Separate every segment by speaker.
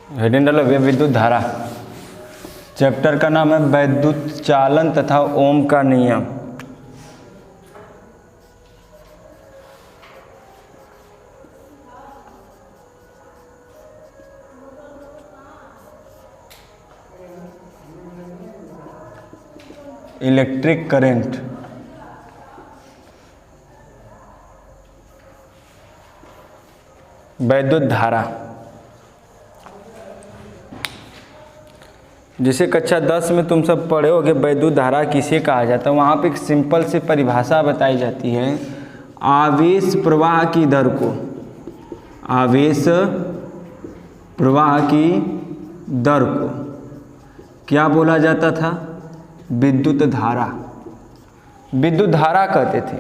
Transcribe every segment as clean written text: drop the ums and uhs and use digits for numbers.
Speaker 1: Heading डालो विद्युत धारा। चैप्टर का नाम है वैद्युत चालन तथा ओम का नियम। इलेक्ट्रिक करंट, वैद्युत धारा, जिसे कक्षा 10 में तुम सब पढ़े होगे वैद्युत धारा किसे कहा जाता है। वहाँ पे एक सिंपल सी परिभाषा बताई जाती है, आवेश प्रवाह की दर को, आवेश प्रवाह की दर को क्या बोला जाता था? विद्युत धारा, विद्युत धारा कहते थे।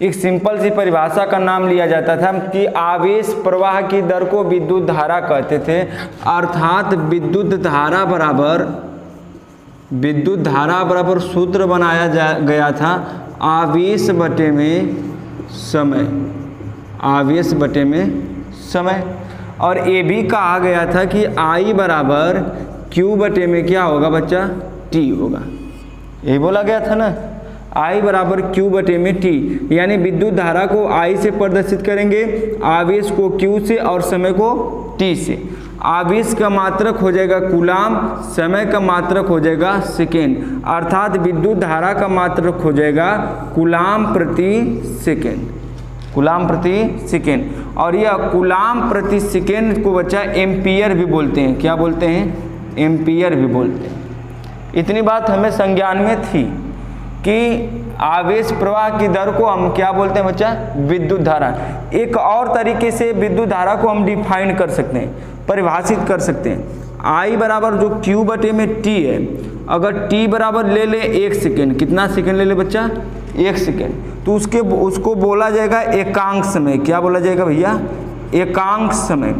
Speaker 1: एक सिंपल सी परिभाषा का नाम लिया जाता था कि आवेश प्रवाह की दर को विद्युत धारा कहते थे। अर्थात विद्युत धारा बराबर सूत्र बनाया गया था आवेश बटे में समय, आवेश बटे में समय। और ये भी कहा गया था कि I बराबर Q बटे में क्या होगा बच्चा? T होगा। यही बोला गया था ना, I बराबर Q बटे में T, यानी विद्युत धारा को I से प्रदर्शित करेंगे, आवेश को Q से और समय को T से। आवेश का मात्रक हो जाएगा कूलाम, समय का मात्रक हो जाएगा सेकेंड, अर्थात विद्युत धारा का मात्रक हो जाएगा कूलाम प्रति सेकेंड, कूलाम प्रति सेकेंड। और यह कूलाम प्रति सेकेंड को बच्चा एम्पियर भी बोलते हैं। क्या बोलते हैं? एम्पियर भी बोलते हैं। इतनी बात हमें संज्ञान में थी कि आवेश प्रवाह की दर को हम क्या बोलते हैं बच्चा? विद्युत धारा। एक और तरीके से विद्युत धारा को हम डिफाइन कर सकते हैं, परिभाषित कर सकते हैं। I बराबर जो Q बटे में T है, अगर T बराबर ले ले 1 सेकेंड, कितना सेकेंड ले ले बच्चा? 1 सेकेंड, तो उसको बोला जाएगा एकांक समय। क्या बोला जाएगा भैया? एकांक समय।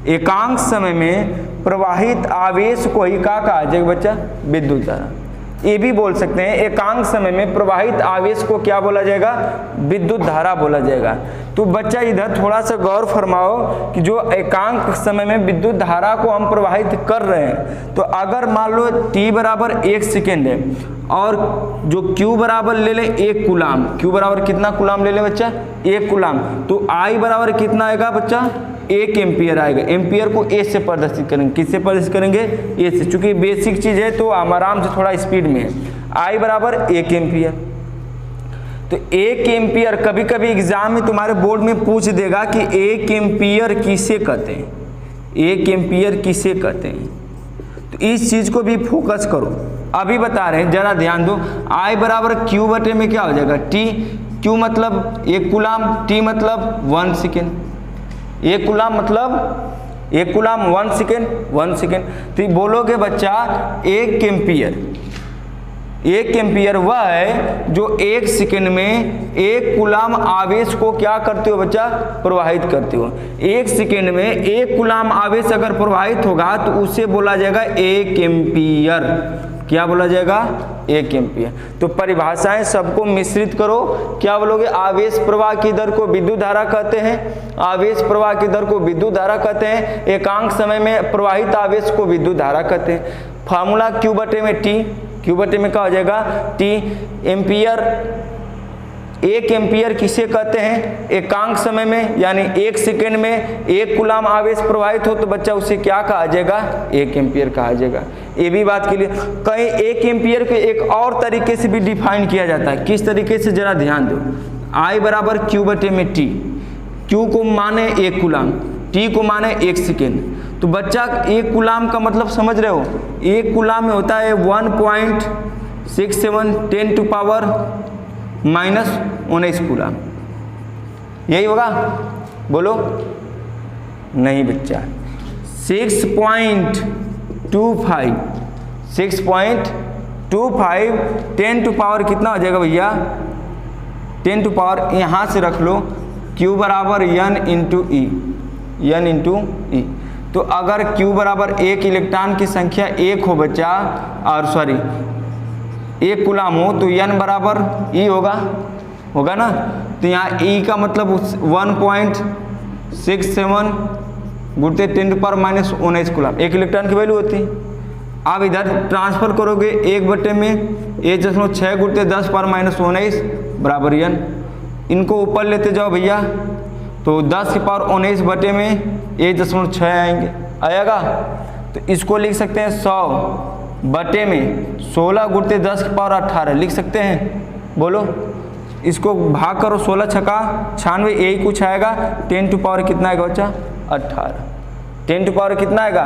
Speaker 1: एकांक समय में प्रवाहित आवेश को ही क्या कहा जाएगा बच्चा? विद्युत धारा। ये भी बोल सकते हैं एकांक समय में प्रवाहित आवेश को क्या बोला जाएगा? विद्युत धारा बोला जाएगा। तो बच्चा इधर थोड़ा सा गौर फरमाओ कि जो एकांक समय में विद्युत धारा को हम प्रवाहित कर रहे हैं, तो अगर मान लो T बराबर 1 सेकेंड है और जो Q बराबर ले ले 1 कूलाम, Q बराबर कितना कूलाम ले ले बच्चा? 1 कूलाम, तो I बराबर कितना आएगा बच्चा? 1 एम्पियर आएगा। एम्पियर को A से प्रदर्शित करेंगे। किससे प्रदर्शित करेंगे? A से, चूंकि बेसिक चीज है तो हम आराम से थोड़ा स्पीड में है। I बराबर 1 एम्पियर, तो 1 एम्पियर कभी कभी एग्जाम में तुम्हारे बोर्ड में पूछ देगा कि 1 एम्पियर किसे कहते हैं, 1 एम्पियर किसे कहते हैं। तो इस चीज को भी फोकस करो। अभी बता रहे हैं, जरा ध्यान दो। I बराबर Q बटे में क्या हो जाएगा? T। Q मतलब 1 कूलाम, T मतलब 1 सेकेंड। 1 कूलाम मतलब 1 कूलाम 1 सेकेंड, 1 सेकेंड। तो बोलोगे बच्चा 1 एम्पियर, 1 एम्पियर वह है जो 1 सेकेंड में 1 कूलाम आवेश को क्या करते हो बच्चा? प्रवाहित करते हो। 1 सेकेंड में 1 कूलाम आवेश अगर प्रवाहित होगा तो उसे बोला जाएगा 1 एम्पियर। क्या बोला जाएगा? 1 एम्पियर। तो परिभाषाएं सबको मिश्रित करो। क्या बोलोगे? आवेश प्रवाह की दर को विद्युत धारा कहते हैं, आवेश प्रवाह की दर को विद्युत धारा कहते हैं, एकांक समय में प्रवाहित आवेश को विद्युत धारा कहते हैं। फार्मूला Q बटे में T, Q बटे में क्या हो जाएगा? T। एम्पियर, 1 एम्पियर किसे कहते हैं? एकांक समय में, यानी 1 सेकेंड में 1 कूलाम आवेश प्रवाहित हो तो बच्चा उसे क्या कहा जाएगा? 1 एम्पियर कहा जाएगा। ये भी बात के लिए कहीं 1 एम्पियर को एक और तरीके से भी डिफाइन किया जाता है। किस तरीके से? जरा ध्यान दो। I बराबर Q बटे में T, Q को माने 1 कूलाम, T को माने 1 सेकेंड। तो बच्चा 1 कूलाम का मतलब समझ रहे हो? 1 कूलाम में होता है 1.67 10 टू पावर -19 कूलाम। यही होगा? बोलो। नहीं बच्चा, 6.25 10 टू पावर कितना हो जाएगा भैया? 10 टू पावर यहाँ से रख लो, Q बराबर N into E, N into E। तो अगर Q बराबर 1 इलेक्ट्रॉन की संख्या 1 हो बच्चा, और सॉरी 1 कूलाम हो, तो N बराबर E होगा ना। तो यहाँ E का मतलब 1.67 गुणित 10⁻⁻⁰ कूलम, 1 इलेक्ट्रॉन की वैल्यू होती है। आप इधर ट्रांसफर करोगे 1/6 गुणित 10⁻⁻⁰ बराबर n। इनको ऊपर लेते जाओ भैया, तो 10⁻⁻⁰ 1.6 आएगा। तो इसको लिख सकते हैं 100/16 गुणित 10⁻18 लिख सकते हैं। बोलो, इसको भाग करो, 16 छक्का 96, यही कुछ आएगा। 10 टू पावर कितना आएगा बच्चा? 18। 10 टू पावर कितना आएगा?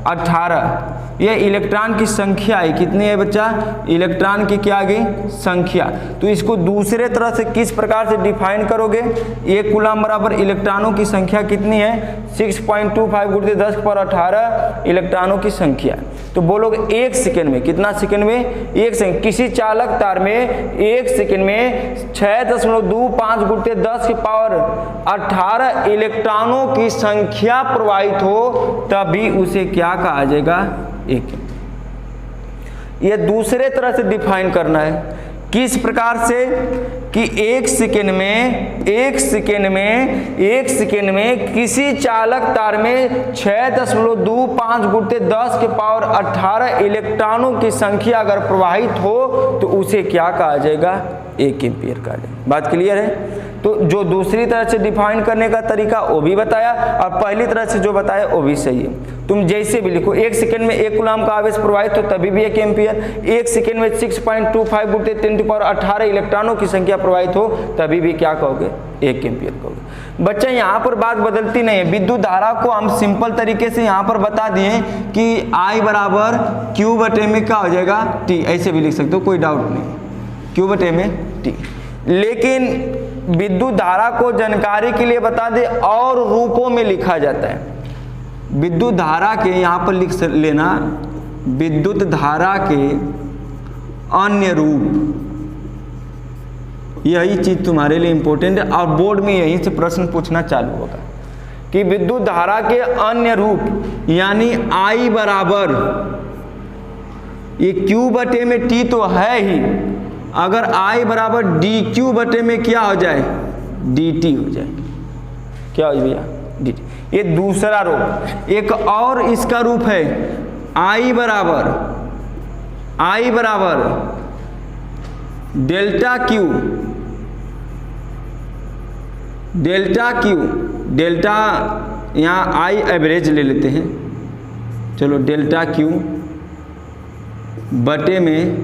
Speaker 1: 18। ये इलेक्ट्रॉन की संख्या है। कितनी है बच्चा? इलेक्ट्रॉन की क्या आ गई? संख्या। तो इसको दूसरे तरह से किस प्रकार से डिफाइन करोगे? 1 कूलम बराबर इलेक्ट्रॉनों की संख्या कितनी है? 6.25 गुणित 10⁻18 इलेक्ट्रॉनों की संख्या। तो बोलोगे 1 सेकेंड में, कितना सेकेंड में? 1 सेकेंड। किसी चालक तार में 1 सेकेंड में 6.25 गुणित 10⁻18 इलेक्ट्रॉनों की संख्या प्रवाहित हो, तभी उसे क्या कहा जाएगा? एक। ये दूसरे तरह से डिफाइन करना है। किस प्रकार से? कि 1 सेकेंड में किसी चालक तार में 6.25 गुणित 10⁻18 इलेक्ट्रॉनों की संख्या अगर प्रवाहित हो तो उसे क्या कहा जाएगा? 1 एम्पीयर कहा जाएगा। बात क्लियर है? तो जो दूसरी तरह से डिफाइन करने का तरीका वो भी बताया, और पहली तरह से जो बताया वो भी सही है। तुम जैसे भी लिखो, 1 सेकेंड में 1 कूलम का आवेश प्रवाहित हो तभी भी 1 एम्पीयर। 1 सेकेंड में 6.25 गुणित 10⁻18 इलेक्ट्रॉनों की संख्या प्रवाहित हो तभी भी क्या कहोगे? 1 एम्पीयर कहोगे। बच्चा यहाँ पर बात बदलती नहीं है। विद्युत धारा को हम सिंपल तरीके से यहाँ पर बता दिए कि I बराबर Q/में क्या हो जाएगा? T। ऐसे भी लिख सकते हो, कोई डाउट नहीं, Q/में T। लेकिन विद्युत धारा को जानकारी के लिए बता दे और रूपों में लिखा जाता है। विद्युत धारा के यहाँ पर लिख लेना, विद्युत धारा के अन्य रूप, यही चीज तुम्हारे लिए इंपॉर्टेंट है और बोर्ड में यहीं से प्रश्न पूछना चालू होगा कि विद्युत धारा के अन्य रूप, यानी I बराबर ये Q/में T तो है ही, अगर I बराबर dQ/में क्या हो जाए? dt हो जाए। क्या हो भैया? dt। ये दूसरा रूप। एक और इसका रूप है I बराबर ΔQ। डेल्टा यहाँ I एवरेज ले लेते हैं, चलो ΔQ बटे में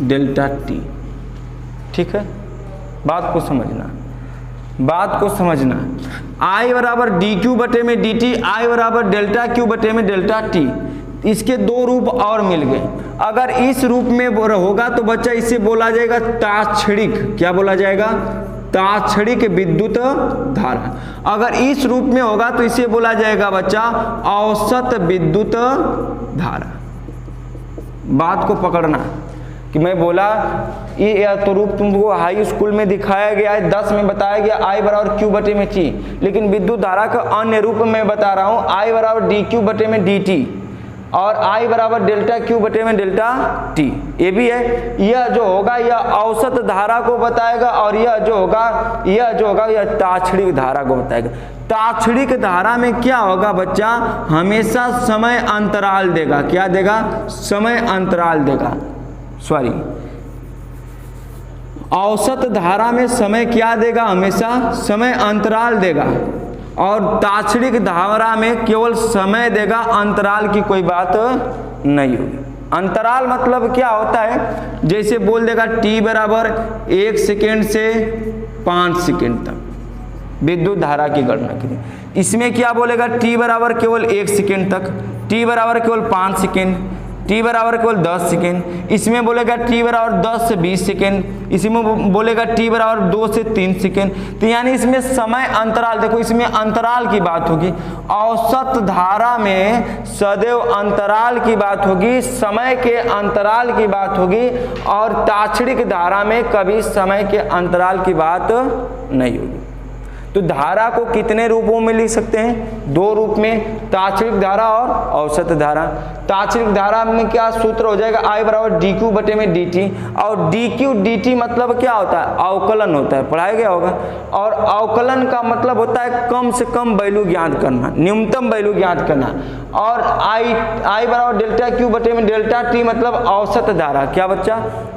Speaker 1: ΔT। ठीक है? बात को समझना। I बराबर dQ/में dt, I बराबर ΔQ/में ΔT। इसके दो रूप और मिल गए। अगर इस रूप में होगा तो बच्चा इसे बोला जाएगा ताक्षणिक। क्या बोला जाएगा? ताक्षणिक विद्युत धारा। अगर इस रूप में होगा तो इसे बोला जाएगा बच्चा औसत विद्युत धारा। बात को पकड़ना कि मैं बोला ये तो रूप तुमको हाई स्कूल में दिखाया गया है, 10 में बताया गया I बराबर Q/में T, लेकिन विद्युत धारा का अन्य रूप में बता रहा हूँ I बराबर dQ/में dt और I बराबर ΔQ/में ΔT। ये भी है। यह जो होगा यह औसत धारा को बताएगा और यह जो होगा यह ताक्षणिक धारा को बताएगा। ताक्षणिक धारा में क्या होगा बच्चा? हमेशा समय अंतराल देगा। क्या देगा? समय अंतराल देगा। सॉरी, औसत धारा में समय क्या देगा? हमेशा समय अंतराल देगा। और ताक्षणिक धारा में केवल समय देगा, अंतराल की कोई बात नहीं होगी। अंतराल मतलब क्या होता है? जैसे बोल देगा T बराबर 1 सेकेंड से 5 सेकेंड तक विद्युत धारा की गणना के लिए। इसमें क्या बोलेगा? T बराबर केवल 1 सेकेंड तक, T बराबर केवल 5 सेकेंड, T बराबर केवल 10 सेकेंड। इसमें बोलेगा T बराबर 10 से 20 सेकेंड, इसमें बोलेगा T बराबर 2 से 3 सेकेंड। तो यानी इसमें समय अंतराल, देखो इसमें अंतराल की बात होगी। औसत धारा में सदैव अंतराल की बात होगी, समय के अंतराल की बात होगी, और ताक्षणिक धारा में कभी समय के अंतराल की बात नहीं होगी। तो धारा को कितने रूपों में लिख सकते हैं? दो रूप में, तात्क्षणिक धारा और औसत धारा। तात्क्षणिक धारा में क्या सूत्र हो जाएगा? I बराबर dq बटे में dt, और dq dt मतलब क्या होता है? अवकलन होता है, पढ़ाया गया होगा। और अवकलन का मतलब होता है कम से कम वैल्यू ज्ञात करना, न्यूनतम वैल्यू ज्ञात करना। और I बराबर डेल्टा q बटे में डेल्टा t मतलब औसत धारा। क्या बच्चा?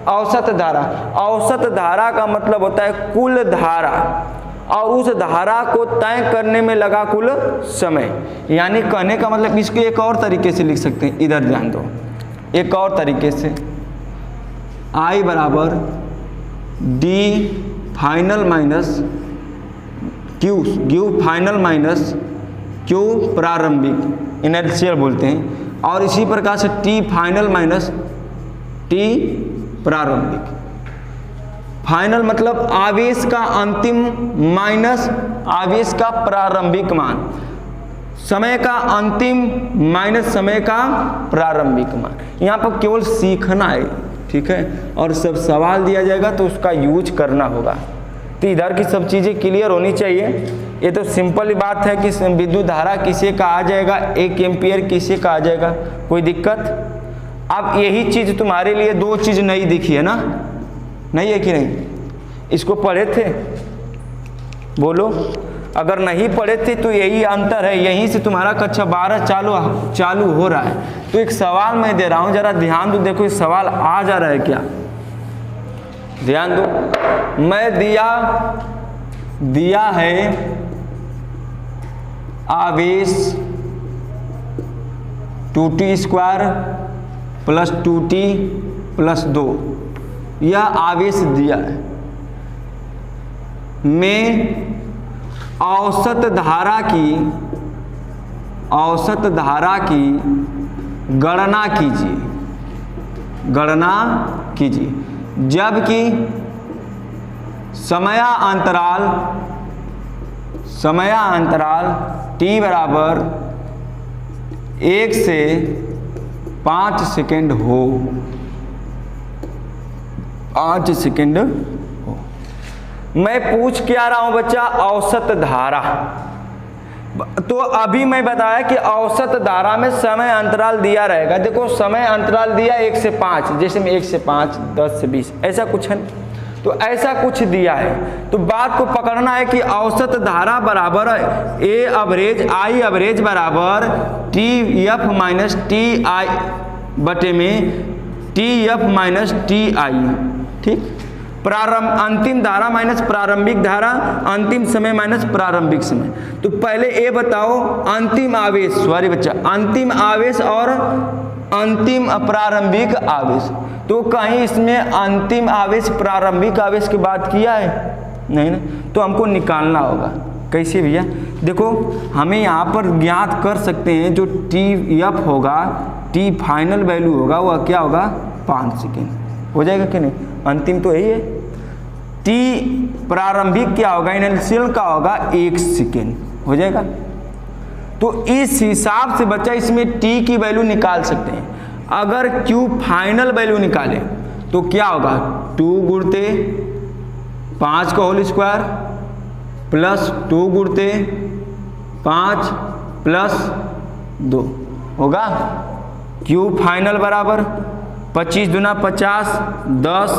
Speaker 1: औसत धारा। औसत धारा का मतलब होता है कुल धारा, और उस धारा को तय करने में लगा कुल समय। यानी कहने का मतलब इसको एक और तरीके से लिख सकते हैं, इधर ध्यान दो, एक और तरीके से I बराबर d final minus Q final minus Q प्रारंभिक, इनर्शियल बोलते हैं। और इसी प्रकार से t फाइनल माइनस t प्रारंभिक। फाइनल मतलब आवेश का अंतिम माइनस आवेश का प्रारंभिक मान, समय का अंतिम माइनस समय का प्रारंभिक मान। यहाँ पर केवल सीखना है, ठीक है, और सब सवाल दिया जाएगा तो उसका यूज करना होगा। तो इधर की सब चीज़ें क्लियर होनी चाहिए। ये तो सिंपल बात है कि विद्युत धारा किसे का आ जाएगा, 1 एम्पियर किसे का आ जाएगा, कोई दिक्कत? अब यही चीज़ तुम्हारे लिए दो चीज़ नई दिखी है ना, नहीं है कि नहीं? इसको पढ़े थे? बोलो, अगर नहीं पढ़े थे तो यही अंतर है, यहीं से तुम्हारा कक्षा 12 चालू हो रहा है। तो एक सवाल मैं दे रहा हूँ, जरा ध्यान दो, देखो इस सवाल आ जा रहा है क्या, ध्यान दो। मैं दिया है आवेश 2t square plus 2t plus 2, यह आवेश दिया है। में औसत धारा की गणना कीजिए, जबकि समयांतराल t बराबर 1 से 5 सेकेंड हो, 5 सेकेंड हो। मैं पूछ क्या रहा हूं बच्चा? औसत धारा। तो अभी मैं बताया कि औसत धारा में समय अंतराल दिया रहेगा। देखो समय अंतराल दिया 1 से 5, जैसे में 1 से 5, 10 से 20, ऐसा कुछ है, तो ऐसा कुछ दिया है। तो बात को पकड़ना है कि औसत धारा बराबर I एवरेज बराबर TF माइनस TI बटे में TF माइनस TI, ठीक। अंतिम धारा माइनस प्रारंभिक धारा, अंतिम समय माइनस प्रारंभिक समय। तो पहले ये बताओ अंतिम आवेश, सॉरी बच्चा, अंतिम आवेश और अंतिम प्रारंभिक आवेश। तो कहीं इसमें अंतिम आवेश प्रारंभिक आवेश की बात किया है? नहीं ना, तो हमको निकालना होगा। कैसे भैया? देखो हमें यहाँ पर ज्ञात कर सकते हैं, जो TF होगा, T फाइनल वैल्यू होगा, वह क्या होगा? 5 सेकेंड हो जाएगा कि नहीं? अंतिम तो यही है। T प्रारंभिक क्या होगा? इनिशियल का होगा 1 सेकेंड हो जाएगा। तो इस हिसाब से बच्चा इसमें T की वैल्यू निकाल सकते हैं। अगर Q फाइनल वैल्यू निकाले तो क्या होगा? 2 गुणते 5 का होल स्क्वायर प्लस 2 गुणते 5 प्लस 2 होगा। Q फाइनल बराबर 25 दूना 50, 10,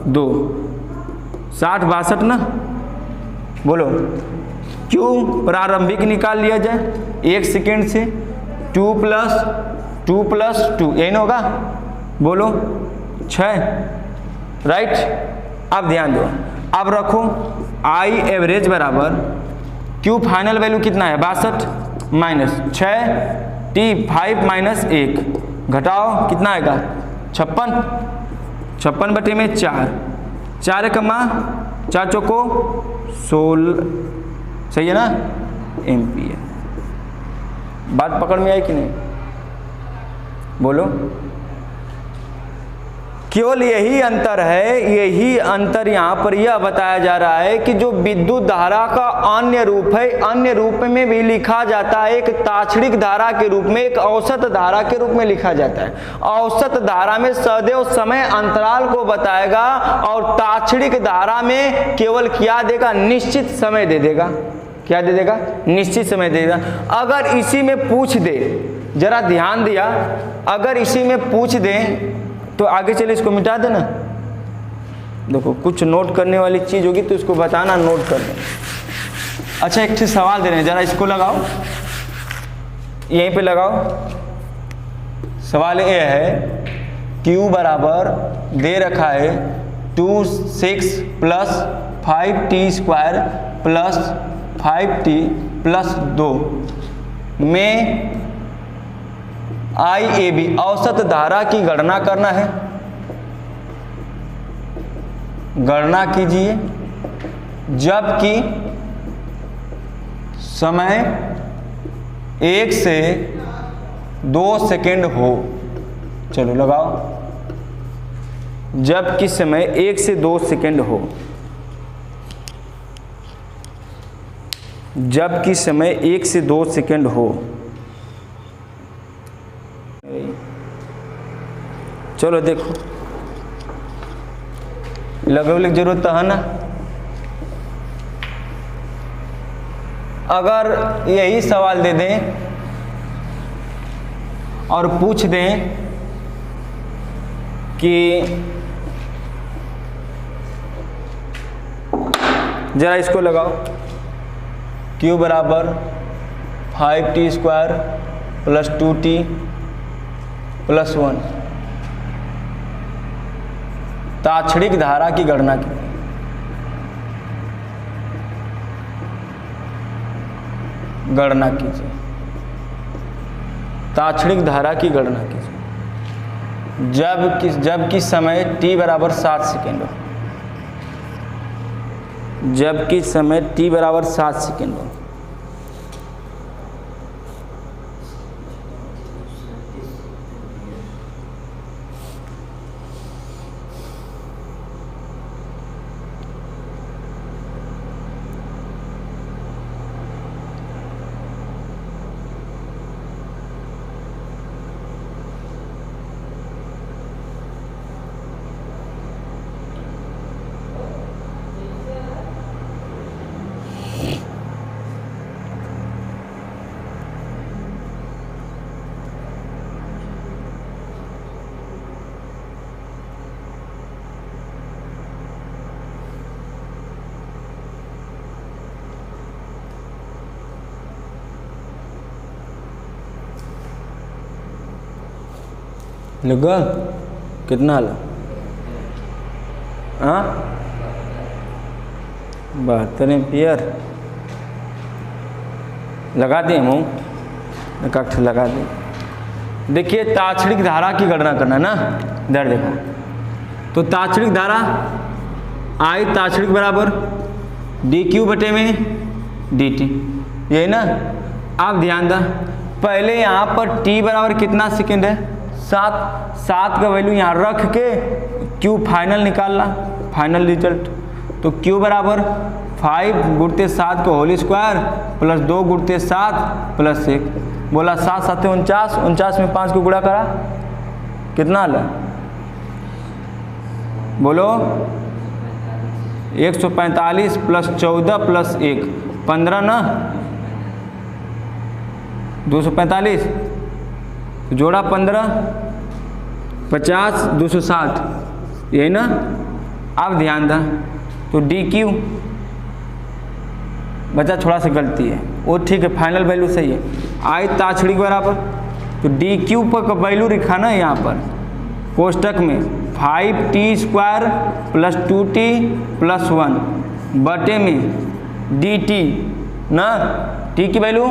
Speaker 1: 2, 60, 62 ना। बोलो Q प्रारंभिक निकाल लिया जाए 1 सेकेंड से, 2 प्लस 2, यही ना होगा? बोलो 6, राइट। अब ध्यान दो, अब रखो I एवरेज बराबर Q फाइनल वैल्यू कितना है? 62 माइनस 6, T 5 माइनस 1 घटाओ कितना आएगा? 56 बटे में 4, 4 कमा 4 चौको 16, सही है ना? एम्पियर। बात पकड़ में आई कि नहीं? बोलो। केवल यही अंतर है, यही अंतर यहाँ पर यह बताया जा रहा है कि जो विद्युत धारा का अन्य रूप है, अन्य रूप में भी लिखा जाता है, एक तात्क्षणिक धारा के रूप में, एक औसत धारा के रूप में लिखा जाता है। औसत धारा में सदैव समय अंतराल को बताएगा और तात्क्षणिक धारा में केवल क्या देगा? निश्चित समय दे देगा। क्या दे देगा, निश्चित समय दे देगा। अगर इसी में पूछ दे, जरा ध्यान दिया, अगर इसी में पूछ दे तो आगे चले इसको मिटा देना। देखो कुछ नोट करने वाली चीज़ होगी तो इसको बताना, नोट कर लें। अच्छा एक ठे सवाल दे रहे हैं, जरा इसको लगाओ, यहीं पे लगाओ। सवाल ये है Q बराबर दे रखा है 2 6 plus 5t² plus 5t plus 2 में IAB औसत धारा की गणना करना है। गणना कीजिए जबकि समय 1 से 2 सेकेंड हो। चलो लगाओ, जबकि समय 1 से 2 सेकेंड हो, जबकि समय 1 से 2 सेकेंड हो। चलो देखो, लगभग जरूरत तो है ना। अगर यही सवाल दे दें और पूछ दें कि जरा इसको लगाओ, Q बराबर 5t² प्लस 2t प्लस 1, ताक्षणिक धारा की गणना की। गणना कीजिए, ताक्षणिक धारा की गणना कीजिए जबकि समय t बराबर 7 सेकेंड हो, जबकि समय t बराबर 7 सेकेंड हो। लगा कितना ला? हाँ 72 एम्पियर लगा दें, मुँह कक्ष लगा दें। देखिए ताक्षणिक धारा की गणना करना ना, इधर देखा तो ताक्षणिक धारा आई ताक्षणिक बराबर dq बटे में dt, यही ना। आप ध्यान दें, पहले यहाँ पर t बराबर कितना सेकेंड है, 7 का वैल्यू यहाँ रख के Q फाइनल निकालना, फाइनल रिजल्ट। तो Q बराबर 5 गुणते 7 को होल स्क्वायर प्लस 2 गुणते 7 प्लस 1, बोला 7 7 49, 49 में 5 को गुणा करा कितना आला, बोलो 145 प्लस 14 प्लस 1 15 ना, 245 जोड़ा 15 50 260, यही ना। आप ध्यान दें तो dq बचा, थोड़ा सा गलती है वो, ठीक है फाइनल वैल्यू सही है। आई ताक्षणिक बराबर तो dq पर वैल्यू लिखा ना यहाँ पर कोष्टक में 5t² प्लस 2t प्लस 1 बटे में dt ना, t की वैल्यू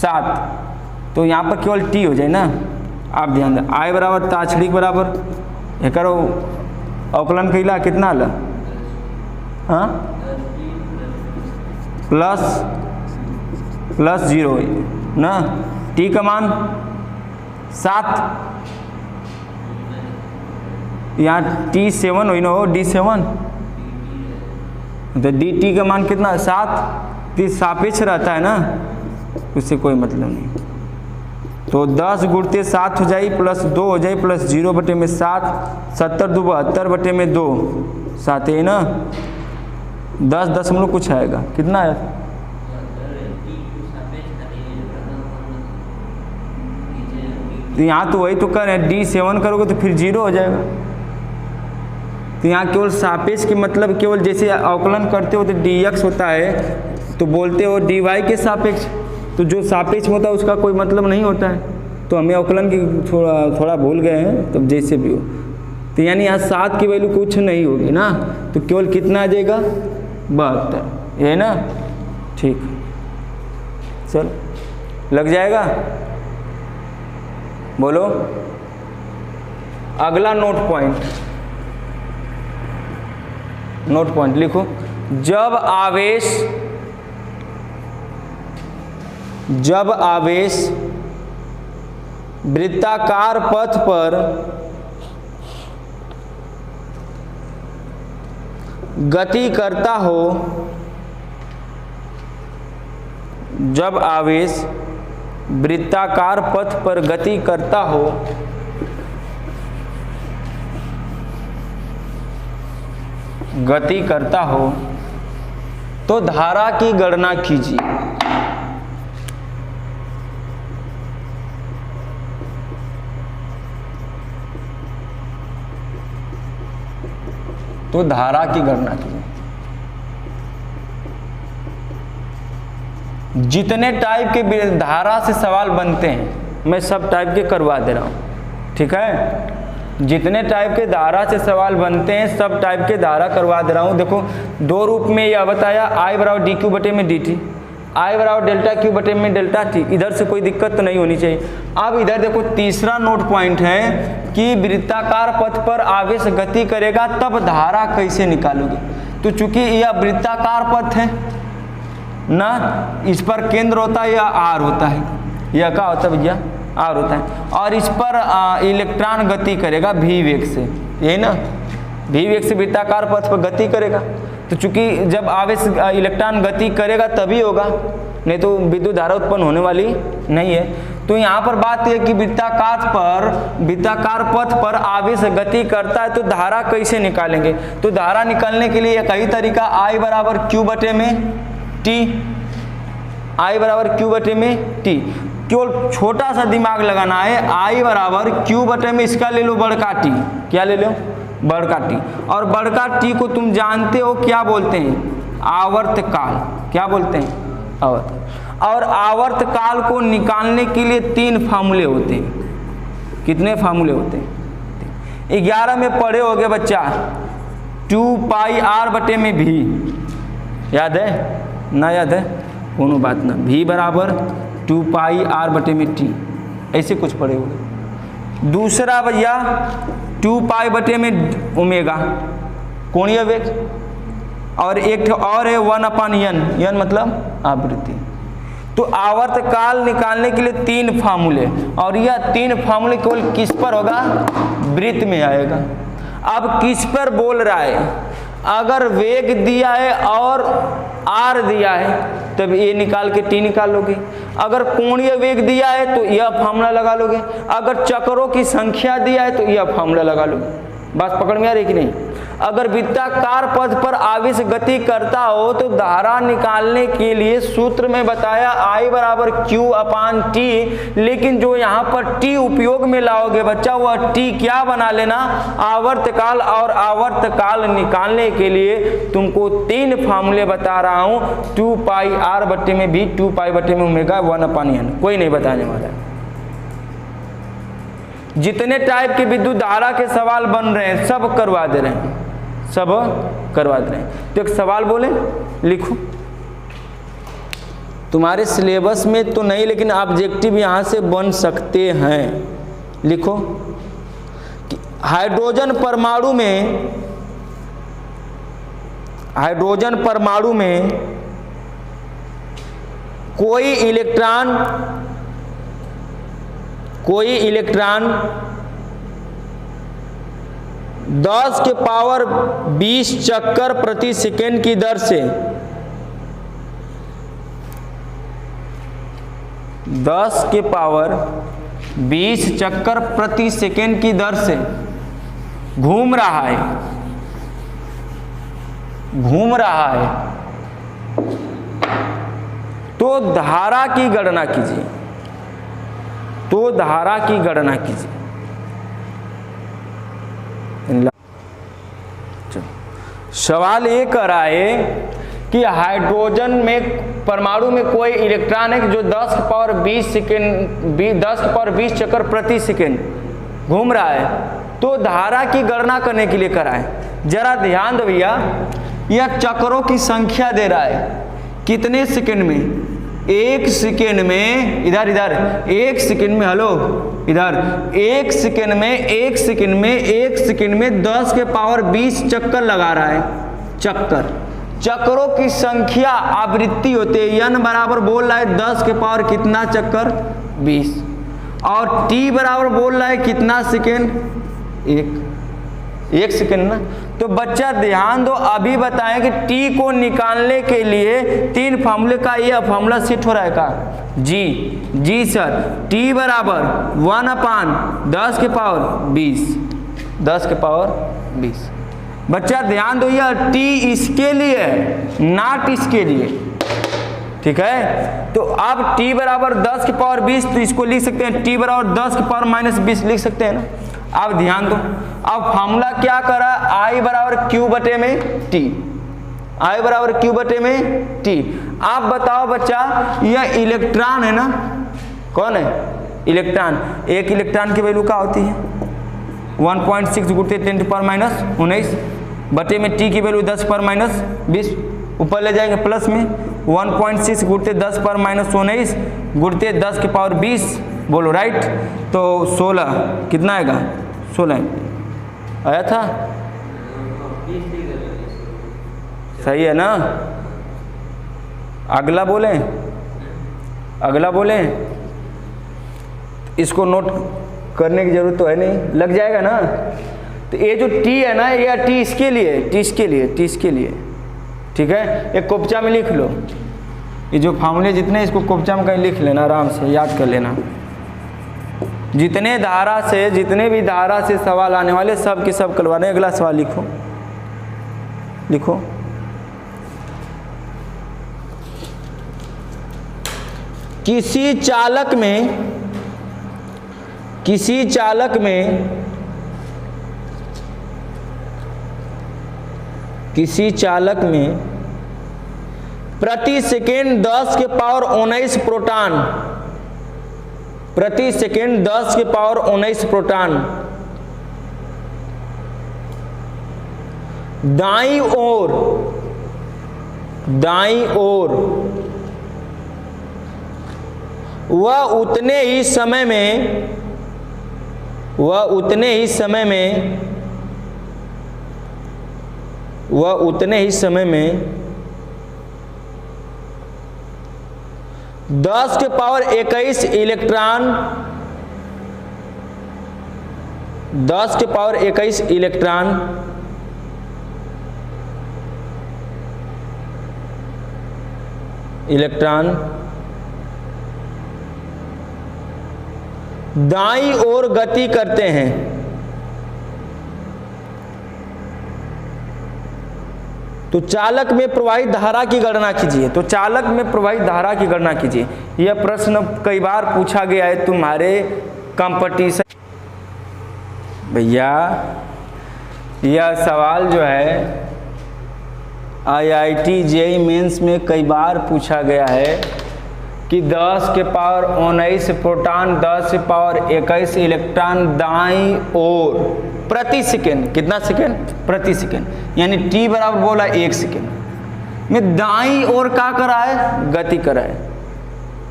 Speaker 1: 7, तो यहाँ पर केवल t हो जाए ना। आप ध्यान दें, आई बराबर ताक्षणिक बराबर ये करो अवकलन कैला कितना आला, हाँ प्लस 0 ना, t का मान 7, यहाँ t7 हुई ना हो, d7 तो dt का मान कितना 7, तो सापेक्ष रहता है ना, उससे कोई मतलब नहीं। तो 10 गुणते 7 हो जाए प्लस 2 हो जाए प्लस 0 बटे में 7, 70 2 72 बटे में 2 7 है ना, 10 दशमलव कुछ आएगा, कितना है तो यहाँ तो वही तो कर रहे हैं, D7 करोगे तो फिर 0 हो जाएगा। तो यहाँ केवल सापेक्ष के मतलब केवल जैसे अवकलन करते हो तो dx होता है तो बोलते हो dy के सापेक्ष, तो जो सापेक्ष होता है उसका कोई मतलब नहीं होता है। तो हमें अवकलन की थोड़ा भूल गए हैं, तब जैसे भी हो। तो यानी यहाँ 7 की वैल्यू कुछ नहीं होगी ना, तो केवल कितना आ जाएगा 72, ये ना। ठीक, चलो लग जाएगा। बोलो अगला नोट पॉइंट लिखो। जब आवेश वृत्ताकार पथ पर गति करता हो, जब आवेश वृत्ताकार पथ पर गति करता हो तो धारा की गणना कीजिए। तो धारा की गणना कीजिए। जितने टाइप के धारा से सवाल बनते हैं मैं सब टाइप के करवा दे रहा हूँ, ठीक है। जितने टाइप के धारा से सवाल बनते हैं सब टाइप के धारा करवा दे रहा हूँ। देखो 2 रूप में यह बताया, I बराबर डी क्यू बटे में डी टी, I बराबर डेल्टा क्यू बटे में डेल्टा टी। इधर से कोई दिक्कत तो नहीं होनी चाहिए। अब इधर देखो तीसरा नोट पॉइंट है कि वृत्ताकार पथ पर आवेश गति करेगा तब धारा कैसे निकालोगे। तो चूंकि यह वृत्ताकार पथ है ना, इस पर केंद्र होता है या आर होता है, यह क्या होता है भैया आर होता है, और इस पर इलेक्ट्रॉन गति करेगा v वेग से, यही ना, v वेग से वृत्ताकार पथ पर गति करेगा। तो चूंकि जब आवेश इलेक्ट्रॉन गति करेगा तभी होगा, नहीं तो विद्युत धारा उत्पन्न होने वाली नहीं है। तो यहाँ पर बात यह कि वृत्ताकार पथ पर आवेश गति करता है तो धारा कैसे निकालेंगे। तो धारा निकालने के लिए एक ही तरीका, I बराबर क्यू बटे में टी, I बराबर क्यू बटे में टी। केवल छोटा सा दिमाग लगाना है, I बराबर क्यू बटे में इसका ले लो बड़का टी, क्या ले लो बड़का टी, और बड़का टी को तुम जानते हो क्या बोलते हैं आवर्तकाल, क्या बोलते हैं आवर्त। और आवर्तकाल को निकालने के लिए 3 फार्मूले होते हैं। कितने फार्मूले होते हैं? 11 में पढ़े होगे बच्चा, 2 पाई आर बटे में भी, याद है ना, याद है कोनो बात ना, v बराबर 2 पाई आर बटे में टी, ऐसे कुछ पढ़े होंगे। दूसरा भैया 2 पाई बटे में ओमेगा कोणीय वेग, और एक और है 1/n, n मतलब आवृत्ति। तो आवर्तकाल निकालने के लिए 3 फार्मूले, और यह 3 फार्मूले केवल किस पर होगा, वृत्त में आएगा। अब किस पर बोल रहा है, अगर वेग दिया है और आर दिया है तब ये निकाल के टी निकाल लोगे। अगर कोणीय वेग दिया है तो यह फार्मूला लगा लोगे। अगर चक्रों की संख्या दिया है तो यह फार्मूला लगा लोगे। बात पकड़ में आ रही कि नहीं? अगर वृत्ताकार पथ पर आवेश गति करता हो तो धारा निकालने के लिए सूत्र में बताया I बराबर क्यू अपान टी, लेकिन जो यहाँ पर टी उपयोग में लाओगे बच्चा वह टी क्या बना लेना, आवर्तकाल। और आवर्तकाल निकालने के लिए तुमको 3 फार्मूले बता रहा हूँ, 2 पाई आर बट्टे में भी, 2 पाई बट्टे में ओमेगा, 1/n। कोई नहीं बताने वाला है। जितने टाइप के विद्युत धारा के सवाल बन रहे हैं सब करवा दे रहे हैं, सब करवा दे रहे हैं। तो एक सवाल बोले लिखो, तुम्हारे सिलेबस में तो नहीं लेकिन ऑब्जेक्टिव यहाँ से बन सकते हैं। लिखो कि हाइड्रोजन परमाणु में कोई इलेक्ट्रॉन 10 के पावर 20 चक्कर प्रति सेकेंड की दर से 10 के पावर 20 चक्कर प्रति सेकेंड की दर से घूम रहा है तो धारा की गणना कीजिए। तो धारा की गणना कीजिए। सवाल ये कर रहा है कि हाइड्रोजन में परमाणु में कोई इलेक्ट्रॉन है कि जो 10 की पावर 20 चक्कर प्रति सेकेंड घूम रहा है, तो धारा की गणना करने के लिए करा है। जरा ध्यान दो भैया, यह चक्रों की संख्या दे रहा है कितने सेकेंड में, 1 सेकेंड में, इधर एक सेकेंड में, हेलो इधर 1 सेकेंड में 10 के पावर 20 चक्कर लगा रहा है। चक्रों की संख्या आवृत्ति होती है, n बराबर बोल रहा है 10 के पावर कितना चक्कर 20, और t बराबर बोल रहा है कितना सेकेंड, 1 सेकेंड ना। तो बच्चा ध्यान दो, अभी बताएं कि t को निकालने के लिए 3 फार्मूले का यह फार्मूला सेट हो रहा है का, जी सर, t बराबर 1/10 के पावर 20। बच्चा ध्यान दो, यह t इसके लिए है, नॉट इसके लिए, ठीक है। तो अब t बराबर 10 के पावर 20, तो इसको लिख सकते हैं t बराबर 10 के पावर -20 लिख सकते हैं ना। अब ध्यान दो, अब फार्मूला क्या करा, I बराबर Q बटे में T। आप बताओ बच्चा, यह इलेक्ट्रॉन है ना, कौन है इलेक्ट्रॉन, एक इलेक्ट्रॉन की वैल्यू क्या होती है 1.6 गुणित 10⁻⁹ बटे में t की वैल्यू 10⁻20, ऊपर ले जाएंगे प्लस में 1.6 गुणित 10⁻19 गुणित 10 के पावर 20, बोलो राइट। तो 16 कितना आएगा, 16 आया था, सही है ना। अगला बोलें, इसको नोट करने की जरूरत तो है नहीं, लग जाएगा ना। तो ये जो t है ना, ये t इसके लिए, ठीक है। एक कोपचा में लिख लो, ये जो फार्मूले जितने, इसको कोपचा में कहीं लिख लेना, आराम से याद कर लेना। जितने भी धारा से सवाल आने वाले सब के सब करवाने। अगला सवाल लिखो। किसी चालक में प्रति सेकेंड 10 के पावर 19 प्रोटॉन, प्रति सेकेंड 10 के पावर 19 प्रोटॉन दाईं ओर वह उतने ही समय में 10 के पावर 21 इलेक्ट्रॉन 10 के पावर 21 इलेक्ट्रॉन दाईं ओर गति करते हैं। तो चालक में प्रवाहित धारा की गणना कीजिए। यह प्रश्न कई बार पूछा गया है तुम्हारे कंपटीशन। भैया यह सवाल जो है IIT JEE मेंस में कई बार पूछा गया है कि 10 के पावर 19 प्रोटॉन 10 के पावर 21 इलेक्ट्रॉन दाईं ओर प्रति सेकेंड, कितना सेकेंड, प्रति सेकेंड, यानी t बराबर बोला 1 सेकेंड में दाईं ओर क्या करा है, गति करा है।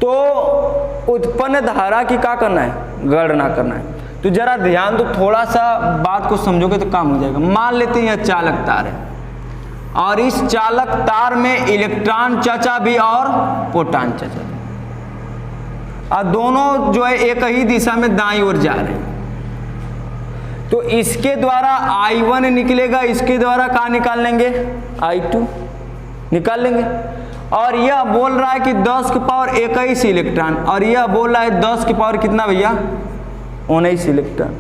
Speaker 1: तो उत्पन्न धारा की क्या करना है, गणना करना है। तो जरा ध्यान दो, थोड़ा सा बात को समझोगे तो काम हो जाएगा। मान लेते हैं यह चालक तार है और इस चालक तार में इलेक्ट्रॉन चाचा भी और प्रोटॉन चाचा भी, और दोनों जो है एक ही दिशा में दाईं ओर जा रहे हैं। तो इसके द्वारा I1 निकलेगा, इसके द्वारा कहाँ निकाल लेंगे, I2 निकाल लेंगे। और यह बोल रहा है कि 10 के पावर 21 इलेक्ट्रॉन, और यह बोल रहा है 10 के पावर कितना भैया, 19 इलेक्ट्रॉन।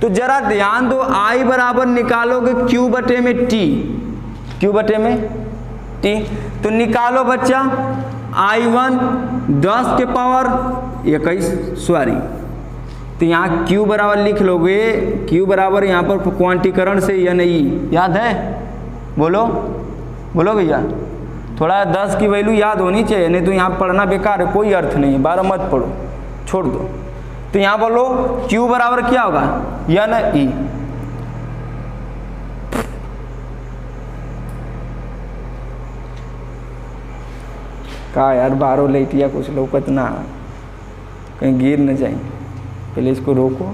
Speaker 1: तो जरा ध्यान दो, I बराबर निकालोगे Q बटे में T, तो निकालो बच्चा I1 10 के पावर 21, सॉरी तो यहाँ Q बराबर लिख लोगे, Q बराबर यहाँ पर क्वांटीकरण से NE याद है, बोलो बोलो भैया, थोड़ा 10 की वैल्यू याद होनी चाहिए, नहीं तो यहाँ पढ़ना बेकार है, कोई अर्थ नहीं है, 12 मत पढ़ो, छोड़ दो। तो यहाँ बोलो Q बराबर क्या होगा, NE। का यार 12 लेटिया कुछ लोकत ना, कहीं गिर न जाए, पहले इसको रोको।